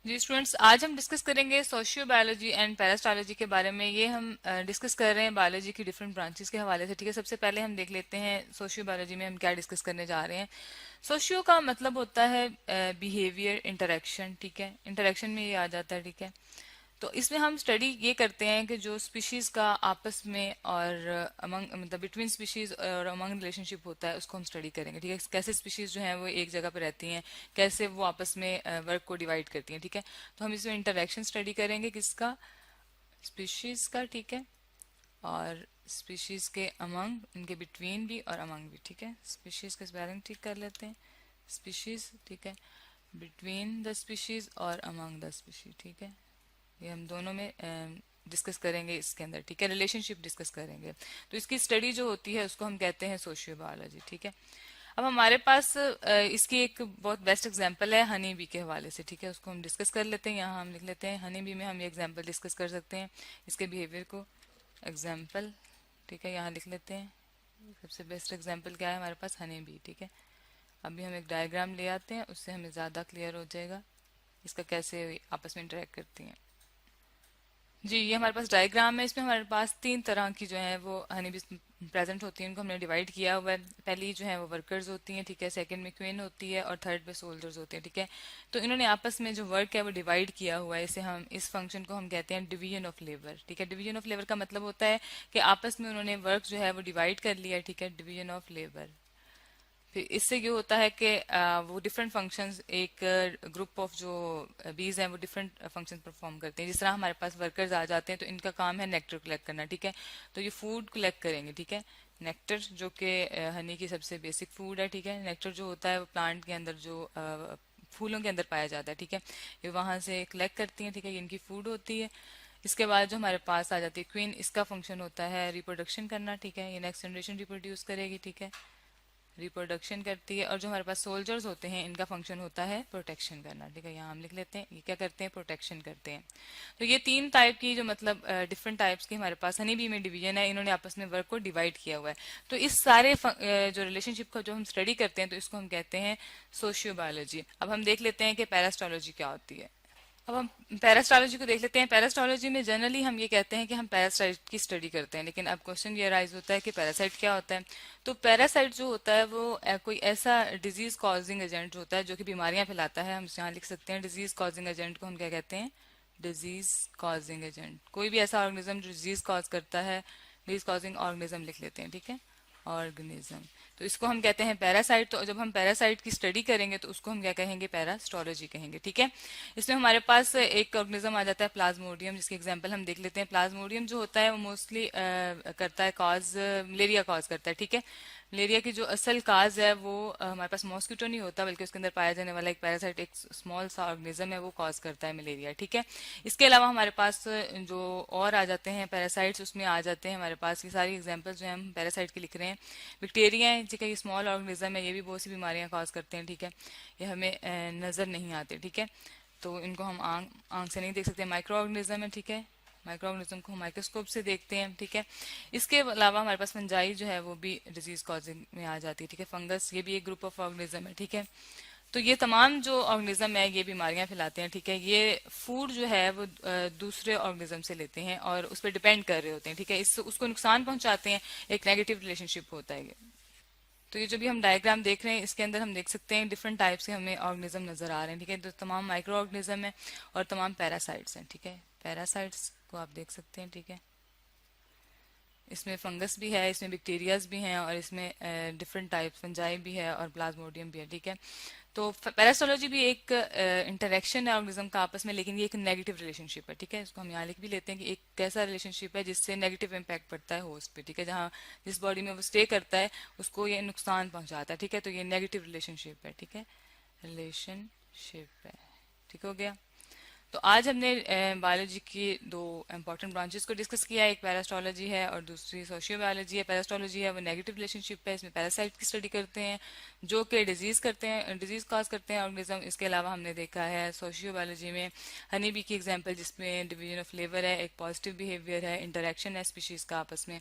जी students, आज हम discuss करेंगे सोशियो बायोलॉजी एंड पैरास्टोलॉजी के बारे में। ये हम डिस्कस कर रहे हैं बायोलॉजी की डिफरेंट ब्रांचेस के हवाले से। ठीक है, सबसे पहले हम देख लेते हैं सोशियो बायोलॉजी में हम क्या डिस्कस करने जा रहे हैं। सोशियो का मतलब होता है बिहेवियर, इंटरेक्शन। ठीक है, इंटरेक्शन में ये आ जाता है। ठीक है, तो इसमें हम स्टडी ये करते हैं कि जो स्पीशीज का आपस में और अमंग मतलब बिटवीन स्पीशीज और अमंग रिलेशनशिप होता है उसको हम स्टडी करेंगे। ठीक है, कैसे स्पीशीज जो है वो एक जगह पर रहती हैं, कैसे वो आपस में वर्क को डिवाइड करती हैं। ठीक है, तो हम इसमें इंटरेक्शन स्टडी करेंगे किसका, स्पीशीज का। ठीक है, और स्पीशीज के अमंग, इनके बिटवीन भी और अमंग भी। ठीक है, स्पीशीज का स्पेलिंग ठीक कर लेते हैं, स्पीशीज। ठीक है, बिटवीन द स्पीशीज और अमंग द स्पीशीज। ठीक है, ये हम दोनों में डिस्कस करेंगे इसके अंदर। ठीक है, रिलेशनशिप डिस्कस करेंगे। तो इसकी स्टडी जो होती है उसको हम कहते हैं सोशियो बायोलॉजी। ठीक है, अब हमारे पास इसकी एक बहुत बेस्ट एग्जांपल है हनी बी के हवाले से। ठीक है, उसको हम डिस्कस कर लेते हैं। यहाँ हम लिख लेते हैं हनी बी में हम ये एग्जांपल डिस्कस कर सकते हैं इसके बिहेवियर को। एग्जांपल, ठीक है, यहाँ लिख लेते हैं। सबसे बेस्ट एग्जांपल क्या है हमारे पास, हनी बी। ठीक है, अभी हम एक डायग्राम ले आते हैं, उससे हमें ज़्यादा क्लियर हो जाएगा इसका कैसे आपस में इंटरेक्ट करती हैं। जी, ये हमारे पास डायग्राम है। इसमें हमारे पास तीन तरह की जो है वो हनी बीज प्रेजेंट होती हैं, उनको हमने डिवाइड किया हुआ है। पहली जो है वो वर्कर्स होती हैं। ठीक है, सेकंड में क्वीन होती है और थर्ड पे सोल्जर्स होते हैं। ठीक है, तो इन्होंने आपस में जो वर्क है वो डिवाइड किया हुआ है। इसे हम, इस फंक्शन को हम कहते हैं डिवीजन ऑफ लेबर। ठीक है, डिवीजन ऑफ लेबर का मतलब होता है कि आपस में उन्होंने वर्क जो है वो डिवाइड कर लिया है। ठीक है, डिवीजन ऑफ लेबर। फिर इससे ये होता है कि वो डिफरेंट फंक्शंस, एक ग्रुप ऑफ जो बीज हैं वो डिफरेंट फंक्शंस परफॉर्म करते हैं। जिस तरह हमारे पास वर्कर्स आ जाते हैं तो इनका काम है नेक्टर कलेक्ट करना। ठीक है, तो ये फूड कलेक्ट करेंगे। ठीक है, नेक्टर जो कि हनी की सबसे बेसिक फूड है। ठीक है, नेक्टर जो होता है वो प्लांट के अंदर जो फूलों के अंदर पाया जाता है। ठीक है, ये वहां से कलेक्ट करती हैं। ठीक है, ये इनकी फूड होती है। इसके बाद जो हमारे पास आ जाती है क्वीन, इसका फंक्शन होता है रिप्रोडक्शन करना। ठीक है, ये नेक्स्ट जनरेशन रिप्रोड्यूस करेगी। ठीक है, रिप्रोडक्शन करती है। और जो हमारे पास सोल्जर्स होते हैं इनका फंक्शन होता है प्रोटेक्शन करना। ठीक है, यहाँ हम लिख लेते हैं ये क्या करते हैं, प्रोटेक्शन करते हैं। तो ये तीन टाइप की जो मतलब डिफरेंट टाइप्स की हमारे पास हनी बी में डिवीजन है, इन्होंने आपस में वर्क को डिवाइड किया हुआ है। तो इस सारे जो रिलेशनशिप का जो हम स्टडी करते हैं तो इसको हम कहते हैं सोशियो बायोलॉजी। अब हम देख लेते हैं कि पैरास्टोलॉजी क्या होती है। अब हम पैरास्टोलॉजी को देख लेते हैं। पैरास्टोलॉजी में जनरली हम ये कहते हैं कि हम पैरासाइट की स्टडी करते हैं, लेकिन अब क्वेश्चन ये राइज होता है कि पैरासाइट क्या होता है। तो पैरासाइट जो होता है वो कोई ऐसा डिजीज कॉजिंग एजेंट होता है जो कि बीमारियां फैलाता है। हम यहाँ लिख सकते हैं डिजीज कॉजिंग एजेंट को हम क्या कहते हैं, डिजीज कॉजिंग एजेंट। कोई भी ऐसा ऑर्गेनिज्म जो डिजीज कॉज करता है, डिजीज कॉजिंग ऑर्गेनिज्म लिख लेते हैं। ठीक है, ऑर्गेनिज्म, तो इसको हम कहते हैं पैरासाइट। तो जब हम पैरासाइट की स्टडी करेंगे तो उसको हम क्या कहेंगे, पैरास्टोलॉजी कहेंगे। ठीक है, इसमें हमारे पास एक ऑर्गेनिज्म आ जाता है प्लाज्मोडियम, जिसके एग्जांपल हम देख लेते हैं। प्लाज्मोडियम जो होता है वो मोस्टली करता है कॉज, मलेरिया कॉज करता है। ठीक है, मलेरिया की जो असल काज है वो हमारे पास मॉस्किटो नहीं होता, बल्कि उसके अंदर पाया जाने वाला एक पैरासाइट, एक स्मॉल सा ऑर्गेनिज्म है, वो कॉज करता है मलेरिया। ठीक है, इसके अलावा हमारे पास जो और आ जाते हैं पैरासाइट्स, उसमें आ जाते हैं हमारे पास ये सारी एग्जांपल्स जो हम पैरासाइट की लिख रहे हैं। बैक्टीरिया है, ठीक है, ये स्मॉल ऑर्गेनिज्म है, ये भी बहुत सी बीमारियां कॉज करते हैं। ठीक है, ये हमें नजर नहीं आते। ठीक है, तो इनको हम आंख से नहीं देख सकते। माइक्रो ऑर्गेनिज्म है। ठीक है, माइक्रो ऑर्गेनिज्म को हम माइक्रोस्कोप से देखते हैं। ठीक है, इसके अलावा हमारे पास फंजाई जो है वो भी डिजीज कॉजिंग में आ जाती है। ठीक है, फंगस, ये भी एक ग्रुप ऑफ ऑर्गेनिज्म है। ठीक है, तो ये तमाम जो ऑर्गेनिज्म है ये बीमारियां फैलाते हैं। ठीक है, ये फूड जो है वो दूसरे ऑर्गेनिज्म से लेते हैं और उस पर डिपेंड कर रहे होते हैं। ठीक है, इससे उसको नुकसान पहुंचाते हैं, एक नेगेटिव रिलेशनशिप होता है ये। तो ये जो भी हम डायग्राम देख रहे हैं इसके अंदर हम देख सकते हैं डिफरेंट टाइप्स के हमें ऑर्गेनिज्म नजर आ रहे हैं। ठीक है, तो तमाम माइक्रो ऑर्गेनिज्म है और तमाम पैरासाइट्स हैं। ठीक है, पैरासाइट्स को आप देख सकते हैं। ठीक है, इसमें फंगस भी है, इसमें बैक्टीरियाज भी हैं और इसमें डिफरेंट टाइप्स फंजाई भी है और प्लाज्मोडियम भी है। ठीक है, तो पैरास्टोलॉजी भी एक इंटरेक्शन है ऑर्गेनिज्म का आपस में, लेकिन ये एक नेगेटिव रिलेशनशिप है। ठीक है, इसको हम यहाँ लिख भी लेते हैं कि एक कैसा रिलेशनशिप है जिससे नेगेटिव इम्पैक्ट पड़ता है होस्ट पे। ठीक है, जहाँ जिस बॉडी में वो स्टे करता है उसको ये नुकसान पहुंचाता है। ठीक है, तो ये नेगेटिव रिलेशनशिप है। ठीक है, रिलेशनशिप है। ठीक हो गया। तो आज हमने बायोलॉजी की दो इंपॉर्टेंट ब्रांचेस को डिस्कस किया। एक पैरास्टोलॉजी है और दूसरी सोशियो बायोलॉजी है। पैरास्टोलॉजी है वो नेगेटिव रिलेशनशिप है, इसमें पैरासाइट की स्टडी करते हैं जो कि डिजीज करते हैं, डिजीज कॉज करते हैं ऑर्गेनिज्म। इसके अलावा हमने देखा है सोशियो बायोलॉजी में हनी बी की एग्जांपल, जिसमें डिवीजन ऑफ लेबर है, एक पॉजिटिव बिहेवियर है, इंटरेक्शन है स्पीशीज का आपस में।